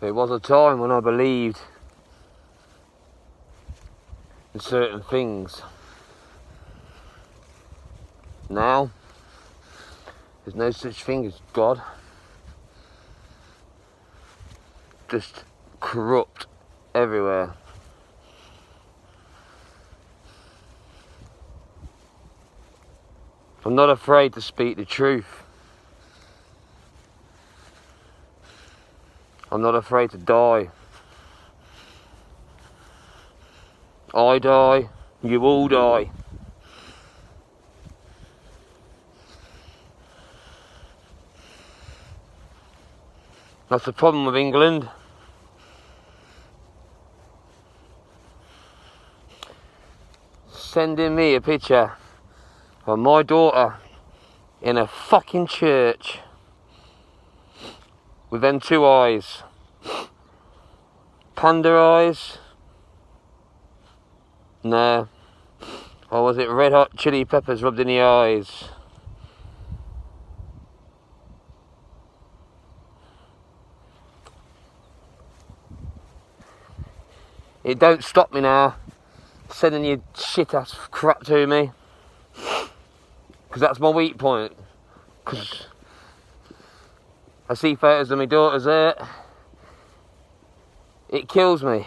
There was a time when I believed in certain things. Now, there's no such thing as God. Just corrupt everywhere. I'm not afraid to speak the truth. I'm not afraid to die. I die, you all die. That's the problem with England. Sending me a picture of my daughter in a fucking church with them two eyes. Panda eyes? No. Or was it red hot chili peppers rubbed in the eyes? It don't stop me now sending you shit ass crap to me, because that's my weak point. Because I see photos of my daughter's there, it kills me.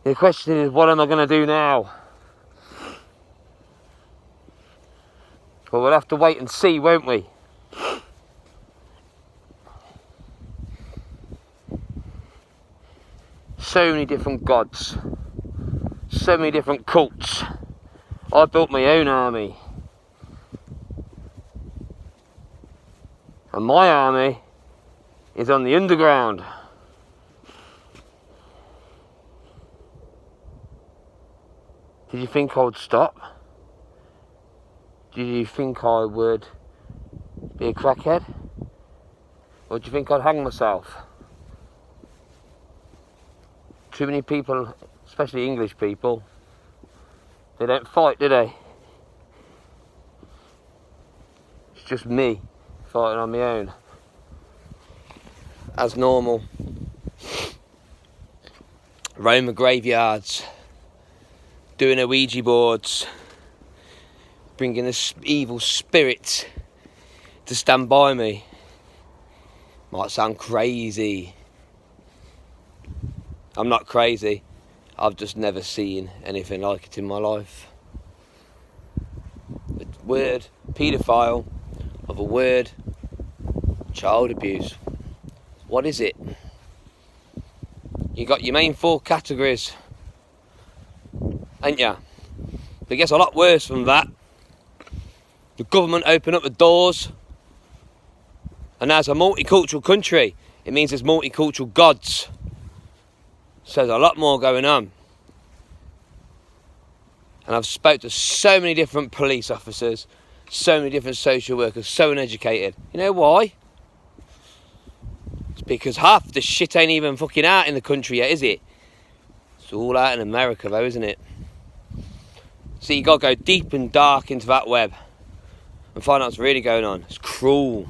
The question is, what am I going to do now? Well, we'll have to wait and see, won't we? So many different gods, so many different cults. I built my own army, and my army is on the underground. Did you think I would stop? Did you think I would be a crackhead? Or do you think I'd hang myself? Too many people, especially English people, they don't fight, do they? It's just me fighting on my own, as normal. Roam the graveyards, doing Ouija boards, bringing this evil spirit to stand by me. Might sound crazy. I'm not crazy. I've just never seen anything like it in my life. The word paedophile, of a word child abuse. What is it? You got your main four categories, ain't ya? But it gets a lot worse from that. The government opened up the doors, and as a multicultural country, it means there's multicultural gods. So there's a lot more going on. And I've spoke to so many different police officers, so many different social workers, so uneducated. You know why? It's because half the shit ain't even fucking out in the country yet, is it? It's all out in America though, isn't it? So you gotta go deep and dark into that web and find out what's really going on. It's cruel.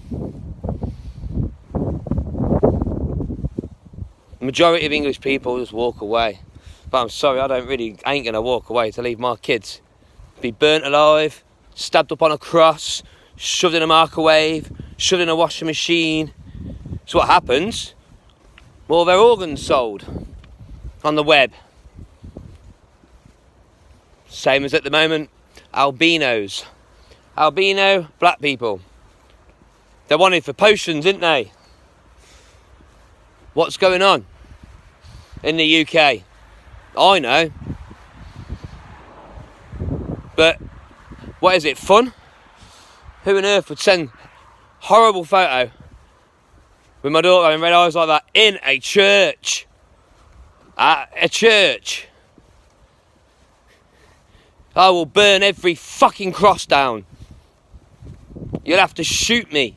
The majority of English people just walk away. But I'm sorry, I ain't gonna walk away to leave my kids be burnt alive, stabbed up on a cross, shoved in a microwave, shoved in a washing machine. So what happens? Well, their organs sold on the web. Same as at the moment, albinos. Albino black people. They're wanted for potions, aren't they? What's going on in the UK? I know. But what is it, fun? Who on earth would send horrible photo with my daughter having red eyes like that in a church? At a church. I will burn every fucking cross down. You'll have to shoot me.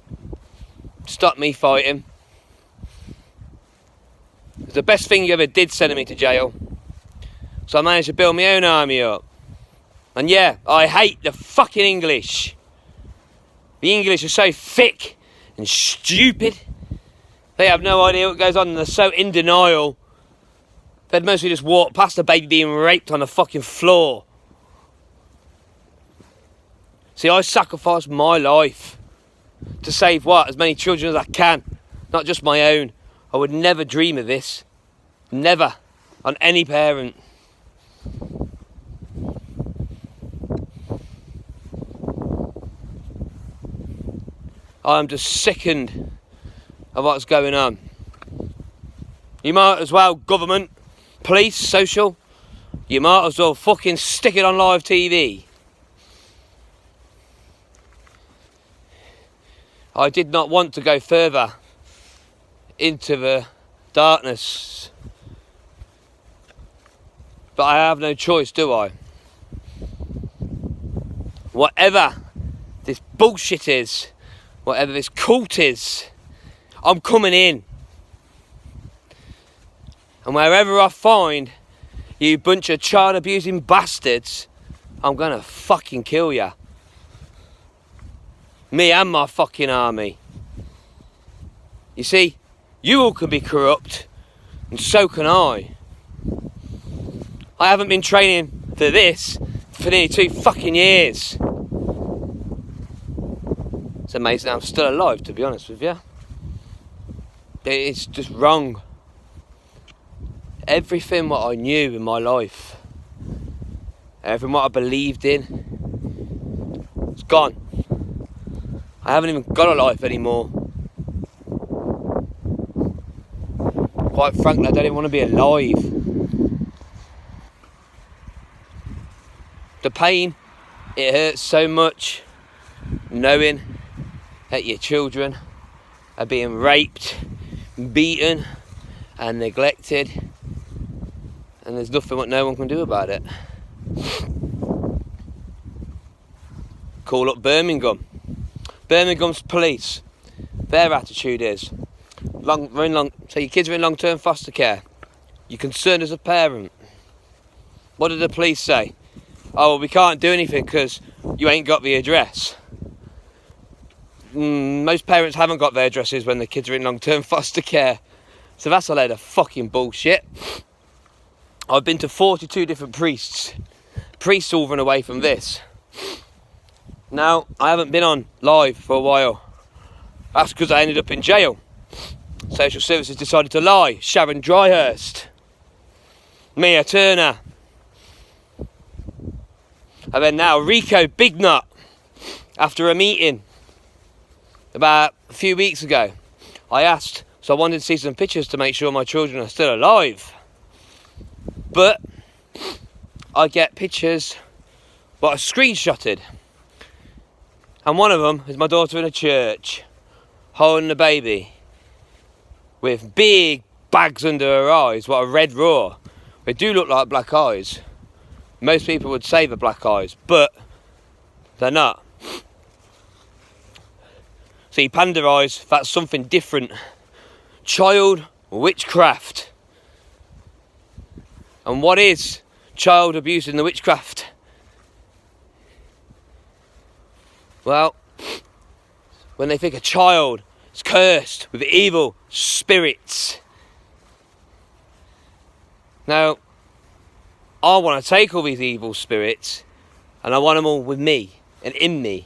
Stop me fighting. It's the best thing you ever did, sending me to jail. So I managed to build my own army up. And yeah, I hate the fucking English. The English are so thick and stupid. They have no idea what goes on and they're so in denial. They'd mostly just walk past a baby being raped on the fucking floor. See, I sacrificed my life to save what? As many children as I can. Not just my own. I would never dream of this. Never. On any parent. I'm just sickened of what's going on. You might as well, government, police, social, you might as well fucking stick it on live TV. I did not want to go further into the darkness, but I have no choice, do I? Whatever this bullshit is, whatever this cult is, I'm coming in. And wherever I find you bunch of child abusing bastards, I'm gonna fucking kill ya. Me and my fucking army. You see, you all can be corrupt, and so can I. I haven't been training for this for nearly 2 fucking years. It's amazing I'm still alive, to be honest with you. It's just wrong. Everything what I knew in my life, everything what I believed in, it's gone. I haven't even got a life anymore. Quite frankly, I don't even want to be alive. The pain, it hurts so much knowing that your children are being raped, beaten and neglected, and there's nothing what no one can do about it. Call up Birmingham. Birmingham's police. Their attitude is, so your kids are in long-term foster care. You're concerned as a parent. What did the police say? Oh, well, we can't do anything because you ain't got the address. Most parents haven't got their addresses when their kids are in long-term foster care. So that's a load of fucking bullshit. I've been to 42 different priests. Priests all run away from this. Now, I haven't been on live for a while. That's because I ended up in jail. Social services decided to lie. Sharon Dryhurst. Mia Turner. And then now Rico Bigknot. After a meeting about a few weeks ago, I asked, so I wanted to see some pictures to make sure my children are still alive. But I get pictures what I screenshotted. And one of them is my daughter in a church, holding a baby, with big bags under her eyes, what a red raw. They do look like black eyes. Most people would say they're black eyes, but they're not. See, panda eyes, that's something different. Child witchcraft. And what is child abuse in the witchcraft? Well, when they think a child is cursed with evil spirits. Now, I want to take all these evil spirits and I want them all with me and in me.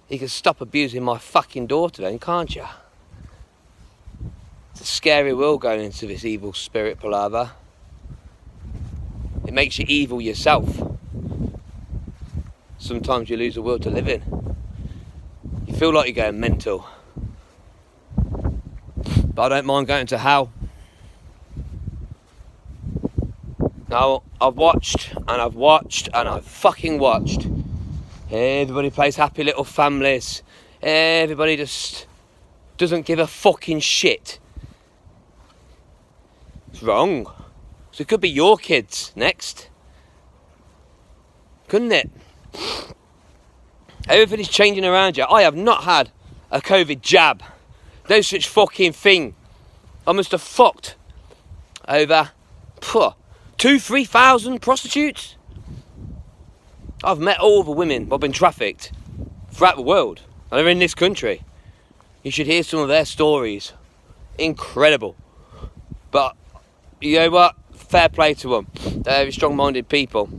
You can stop abusing my fucking daughter then, can't you? It's a scary world going into this evil spirit palaver. It makes you evil yourself. Sometimes you lose the world to live in. You feel like you're going mental. But I don't mind going to hell. Now, I've watched and I've watched and I've fucking watched. Everybody plays happy little families. Everybody just doesn't give a fucking shit. It's wrong. So it could be your kids next. Couldn't it? Everything's changing around you. I have not had a COVID jab. No such fucking thing. I must have fucked over 2,000-3,000 prostitutes. I've met all the women who've been trafficked throughout the world. And they're in this country. You should hear some of their stories. Incredible. But you know what? Fair play to them. They're very strong-minded people.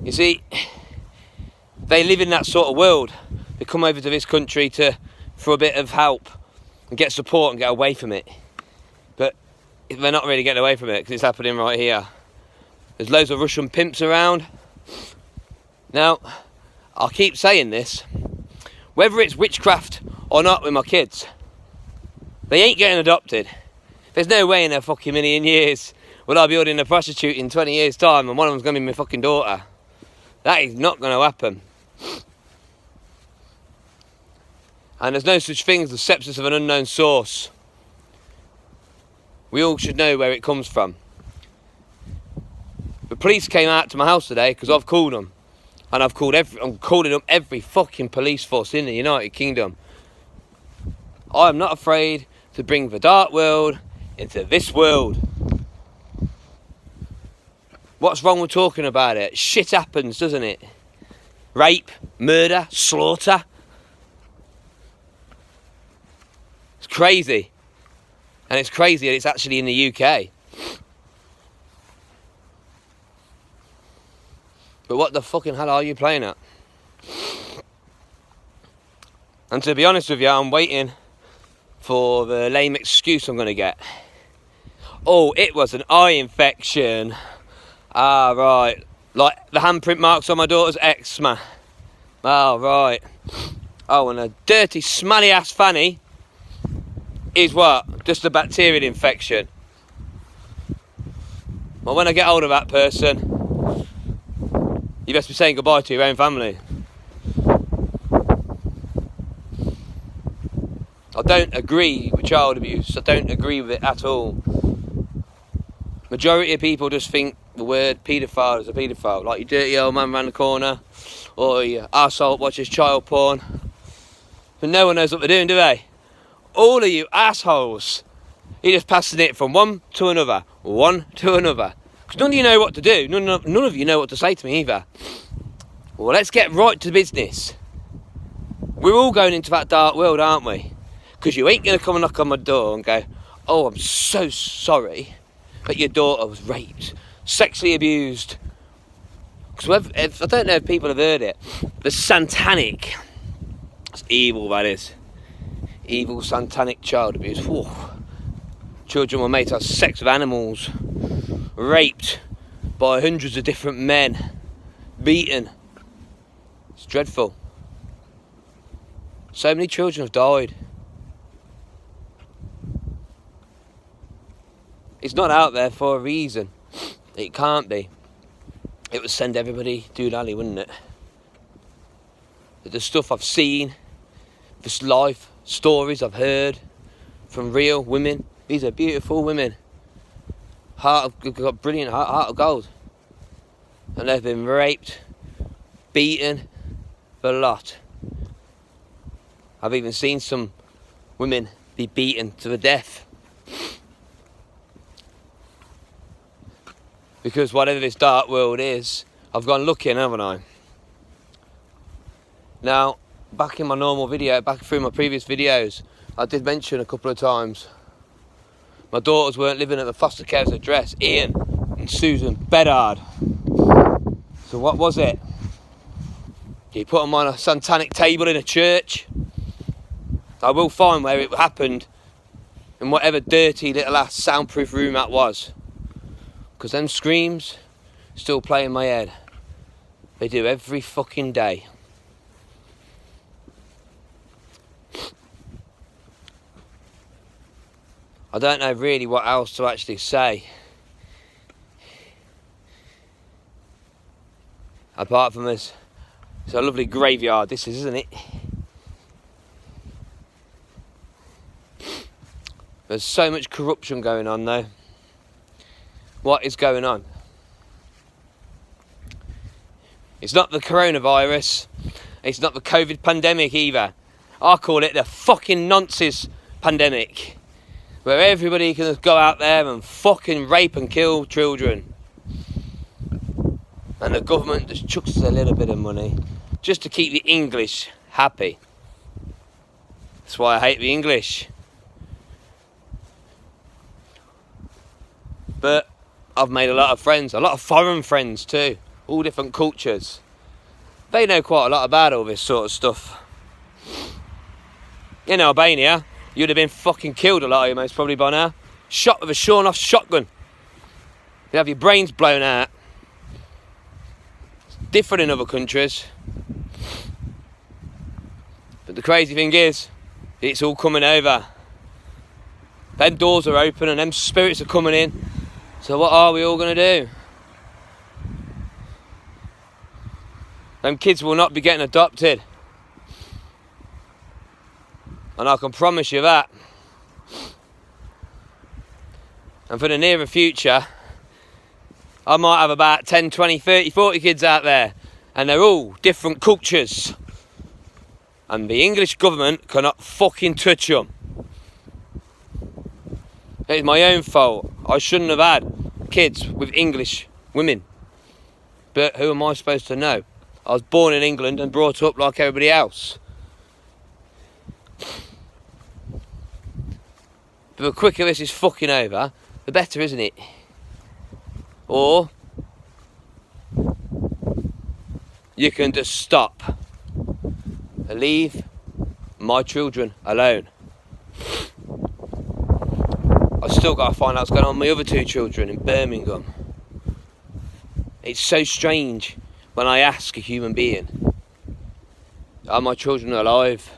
You see, they live in that sort of world. They come over to this country for a bit of help and get support and get away from it. But they're not really getting away from it because it's happening right here. There's loads of Russian pimps around. Now, I'll keep saying this. Whether it's witchcraft or not with my kids, they ain't getting adopted. There's no way in a fucking million years will I be ordering a prostitute in 20 years' time and one of them's going to be my fucking daughter. That is not going to happen. And there's no such thing as the sepsis of an unknown source. We all should know where it comes from. The police came out to my house today because I've called them. And I'm calling up every fucking police force in the United Kingdom. I am not afraid to bring the dark world into this world. What's wrong with talking about it? Shit happens, doesn't it? Rape, murder, slaughter. It's crazy. And it's crazy that it's actually in the UK. But what the fucking hell are you playing at? And to be honest with you, I'm waiting for the lame excuse I'm going to get. Oh, it was an eye infection. Ah, right. Like the handprint marks on my daughter's eczema. Oh, right. Oh, and a dirty, smelly ass fanny is what? Just a bacterial infection. Well, when I get hold of that person, you best be saying goodbye to your own family. I don't agree with child abuse. I don't agree with it at all. Majority of people just think the word paedophile is a paedophile. Like your dirty old man round the corner, or your arsehole watches child porn. But no one knows what they're doing, do they? All of you assholes, you're just passing it from one to another. Because none of you know what to do. None of you know what to say to me either. Well, let's get right to business. We're all going into that dark world, aren't we? Because you ain't going to come and knock on my door and go, oh, I'm so sorry that your daughter was raped, sexually abused. Because I don't know if people have heard it. The satanic, it's evil, that is. Evil satanic child abuse. Whew. Children were made to have sex with animals, raped by hundreds of different men, beaten. It's dreadful. So many children have died. It's not out there for a reason. It can't be. It would send everybody doolally, wouldn't it? The stuff I've seen, this life stories I've heard from real women. These are beautiful women. Got brilliant heart of gold. And they've been raped, beaten, a lot. I've even seen some women be beaten to the death. Because whatever this dark world is, I've gone looking, haven't I? Now, back in my normal video, back through my previous videos, I did mention a couple of times my daughters weren't living at the foster care's address, Ian and Susan Bedard. So what was it? You put them on a satanic table in a church? I will find where it happened in whatever dirty little ass soundproof room that was. Because them screams still play in my head. They do every fucking day. I don't know really what else to actually say. Apart from this, it's a lovely graveyard, this is, isn't it? There's so much corruption going on though. What is going on? It's not the coronavirus. It's not the COVID pandemic either. I call it the fucking nonsense pandemic. Where everybody can just go out there and fucking rape and kill children. And the government just chucks us a little bit of money just to keep the English happy. That's why I hate the English. But I've made a lot of friends, a lot of foreign friends too, all different cultures. They know quite a lot about all this sort of stuff. In Albania, you'd have been fucking killed, a lot of you most probably by now. Shot with a sawn-off shotgun. You'd have your brains blown out. It's different in other countries. But the crazy thing is, it's all coming over. Them doors are open and them spirits are coming in. So what are we all going to do? Them kids will not be getting adopted. And I can promise you that. And for the nearer future, I might have about 10, 20, 30, 40 kids out there. And they're all different cultures. And the English government cannot fucking touch them. It's my own fault. I shouldn't have had kids with English women. But who am I supposed to know? I was born in England and brought up like everybody else. But the quicker this is fucking over, the better, isn't it? Or you can just stop and leave my children alone. I've still got to find out what's going on with my other two children in Birmingham. It's so strange when I ask a human being, are my children alive?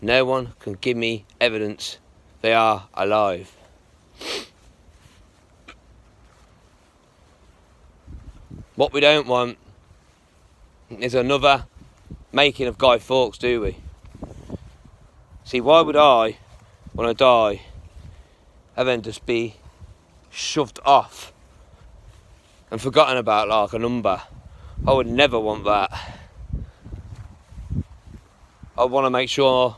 No one can give me evidence they are alive. What we don't want is another making of Guy Fawkes, do we? See, why would I, when I die, and then just be shoved off and forgotten about like a number? I would never want that. I want to make sure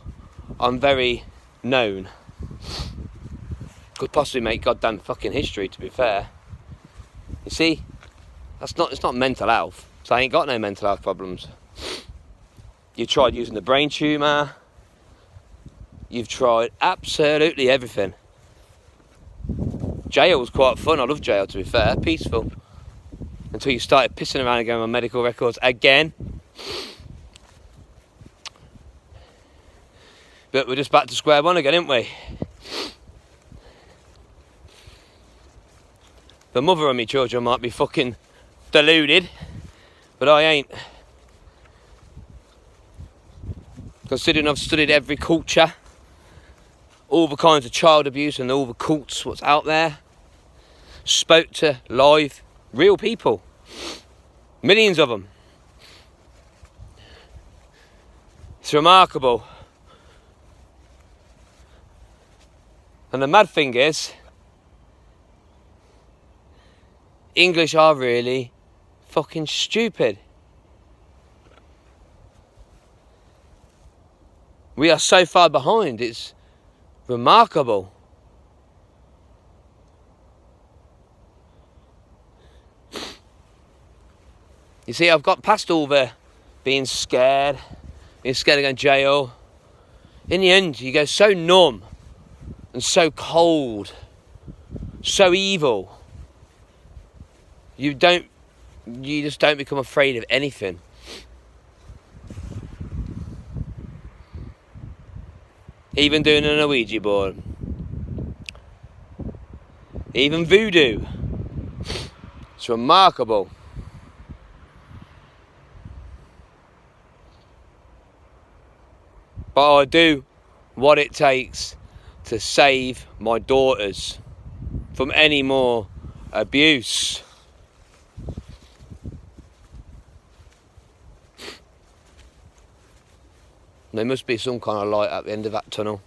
I'm very known. Could possibly make goddamn fucking history, to be fair. You see, it's not mental health, so I ain't got no mental health problems. You've tried using the brain tumour. You've tried absolutely everything. Jail was quite fun. I love jail, to be fair. Peaceful. Until you started pissing around again on medical records again. But we're just back to square one again, aren't we? The mother of me children might be fucking deluded, but I ain't. Considering I've studied every culture, all the kinds of child abuse and all the cults what's out there, spoke to live, real people, millions of them. It's remarkable. And the mad thing is, English are really fucking stupid. We are so far behind, it's remarkable. You see, I've got past all the being scared of going to jail. In the end, you go so numb and so cold, so evil. You just don't become afraid of anything. Even doing an Ouija board. Even voodoo. It's remarkable. But I do what it takes to save my daughters from any more abuse. There must be some kind of light at the end of that tunnel.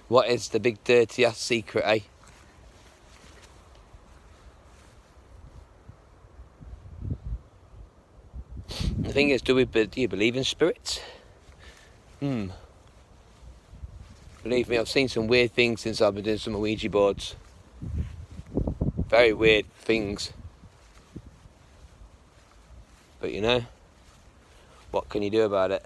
What is the big dirty ass secret, eh? The thing is, do you believe in spirits? Believe me, I've seen some weird things since I've been doing some Ouija boards. Very weird things. But you know, what can you do about it?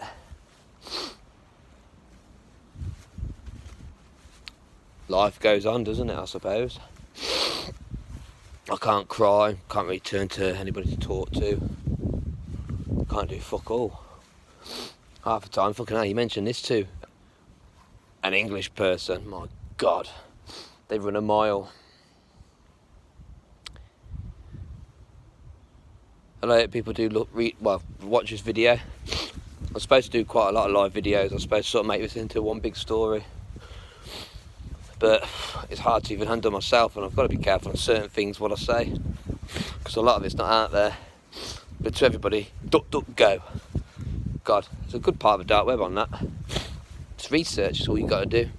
Life goes on, doesn't it, I suppose. I can't cry, can't really turn to anybody to talk to. Can't do fuck all. Half the time, fucking hell, you mentioned this too. An English person, my God, they run a mile. I know people do watch this video. I'm supposed to do quite a lot of live videos. I'm supposed to sort of make this into one big story. But it's hard to even handle myself, and I've got to be careful on certain things what I say, because a lot of it's not out there. But to everybody, duck, duck, go. God, there's a good part of the dark web on that. It's research, is all you got to do.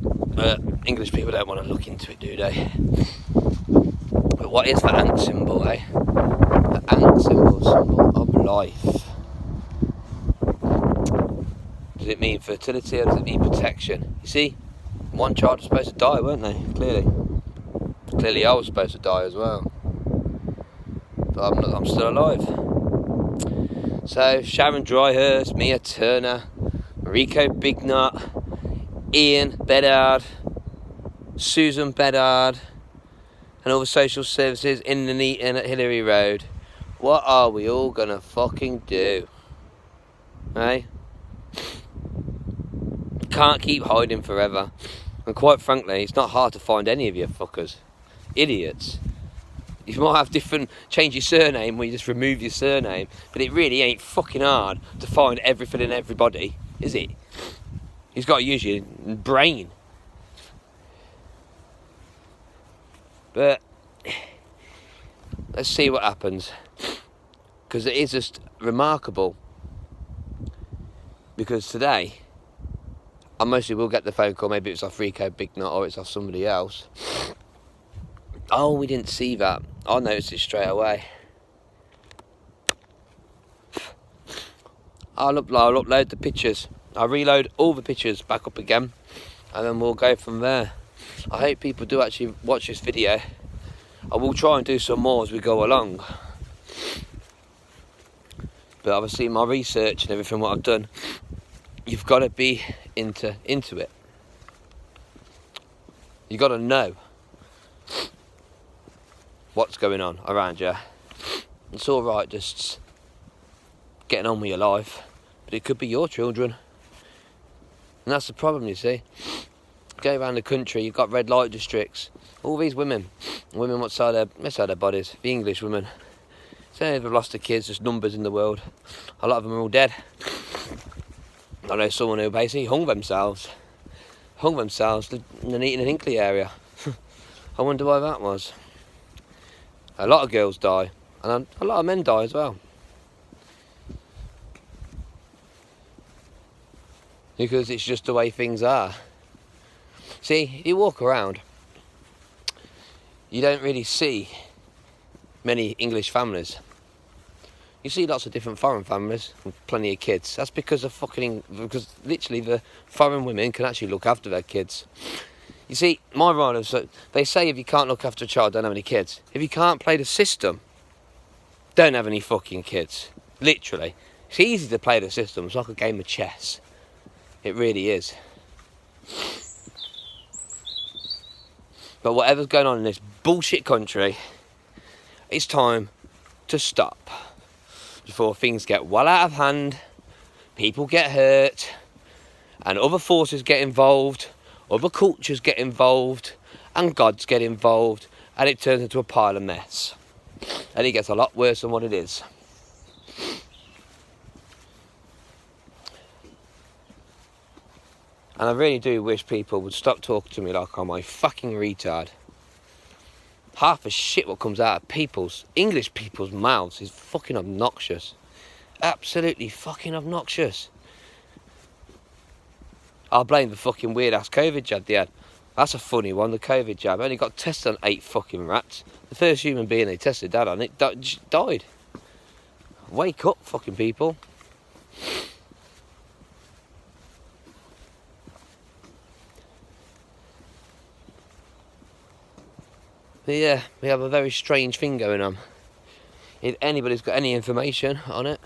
But English people don't want to look into it, do they? But what is the ant symbol, eh? The ant symbol of life. Does it mean fertility or does it mean protection? You see, one child was supposed to die, weren't they? Clearly I was supposed to die as well. But I'm still alive. So Sharon Dryhurst, Mia Turner, Rico Bigknot, Ian Bedard, Susan Bedard, and all the social services in the Neaton at Hillary Road. What are we all gonna fucking do? Eh? Can't keep hiding forever. And quite frankly, it's not hard to find any of you fuckers. Idiots. You might have change your surname where you just remove your surname, but it really ain't fucking hard to find everything and everybody, is it? You've got to use your brain. But let's see what happens, because it is just remarkable. Because today, I mostly will get the phone call, maybe it's off Rico Bigknot or it's off somebody else. Oh, we didn't see that. I noticed it straight away. I'll upload the pictures. I'll reload all the pictures back up again, and then we'll go from there. I hope people do actually watch this video. I will try and do some more as we go along. But obviously my research and everything what I've done, you've got to be into it. You've got to know what's going on around you. It's all right just getting on with your life, but it could be your children. And that's the problem, you see. Go around the country, you've got red light districts. All these women outside their bodies, the English women. Say they've lost their kids, there's numbers in the world. A lot of them are all dead. I know someone who basically hung themselves in the Neaton and Hinkley area. I wonder why that was. A lot of girls die, and a lot of men die as well. Because it's just the way things are. See, you walk around, you don't really see many English families. You see lots of different foreign families with plenty of kids. That's because literally the foreign women can actually look after their kids. You see, my riders, they say if you can't look after a child, don't have any kids. If you can't play the system, don't have any fucking kids. Literally. It's easy to play the system. It's like a game of chess. It really is. But whatever's going on in this bullshit country, it's time to stop before things get well out of hand, people get hurt, and other forces get involved, other cultures get involved, and gods get involved, and it turns into a pile of mess. And it gets a lot worse than what it is. And I really do wish people would stop talking to me like I'm a fucking retard. Half the shit what comes out of English people's mouths is fucking obnoxious. Absolutely fucking obnoxious. I'll blame the fucking weird ass COVID jab they had. That's a funny one, the COVID jab. I only got tested on 8 fucking rats. The first human being they tested that on, it died. Wake up, fucking people. But yeah, we have a very strange thing going on. If anybody's got any information on it,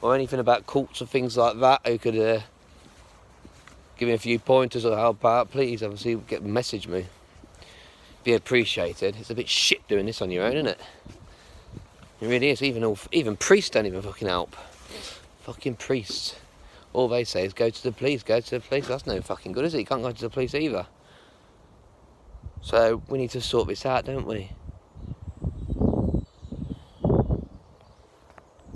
or anything about cults or things like that, who could give me a few pointers or help out, please, obviously, message me. Be appreciated. It's a bit shit doing this on your own, isn't it? It really is. Even priests don't even fucking help. Fucking priests. All they say is go to the police, go to the police. That's no fucking good, is it? You can't go to the police either. So we need to sort this out, don't we?